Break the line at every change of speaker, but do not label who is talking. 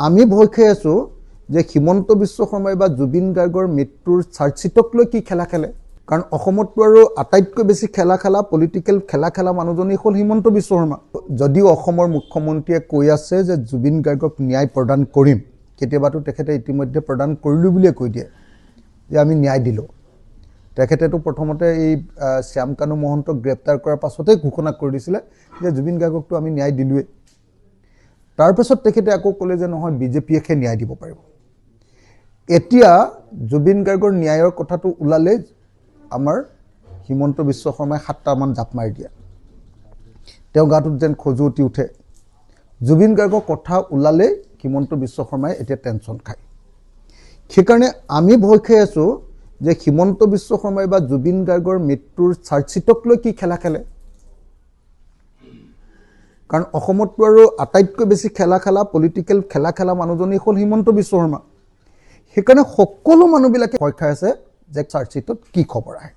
আমি ভয় খাই আছো যে হিমন্ত বিশ্ব শৰ্মাই বা জুবিন গাৰ্গৰ মৃত্যুৰ চাৰ্জশ্বিটক লৈ কি খেলা খেলে কাৰণ অসমতটো আৰু আটাইতকৈ বেছি খেলা পলিটিকেল খেলা মানুহজনী হ'ল হিমন্ত বিশ্ব শৰ্মা যদিও অসমৰ মুখ্যমন্ত্ৰীয়ে কৈ আছে যে জুবিন গাৰ্গক ন্যায় প্ৰদান কৰিম কেতিয়াবাটো তেখেতে ইতিমধ্যে প্ৰদান কৰিলো বুলিয়ে কৈ দিয়ে যে আমি ন্যায় দিলো তেখেতেটো প্ৰথমতে এই শ্যামকানু মহন্তক গ্ৰেপ্তাৰ কৰাৰ পাছতে ঘোষণা কৰি দিছিলে যে জুবিন গাৰ্গকটো আমি ন্যায় দিলোৱে তাৰ পাছত তেখেতে আকৌ ক'লে যে নহয় বিজেপিয়ে ন্যায় দিব পাৰিব এতিয়া জুবিন গাৰ্গৰ ন্যায়ৰ কথাটো ওলালে আমাৰ হিমন্ত বিশ্ব শৰ্মাই ৭টা মান জাপ মাৰি দিয়া তেওঁ গাটোত যেন খজুতি উঠে জুবিন গাৰ্গৰ কথা ওলালে হিমন্ত বিশ্ব শৰ্মাই এতিয়া টেনচন খায় সেইকাৰণে আমি ভয় খাই আছো যে হিমন্ত বিশ্ব শৰ্মাই বা জুবিন গাৰ্গৰ মৃত্যুৰ চাৰ্জশ্বিটক লৈ কি খেলা খেলে কাৰণ অসমতটো আৰু আটাইতকৈ বেছি খেলা পলিটিকেল খেলা মানুহজনী হ'ল হিমন্ত বিশ্ব শৰ্মা সেইকাৰণে সকলো মানুহবিলাকে ভয় খাই আছে যে চাৰ্জশ্বিটত কি খবৰ আহে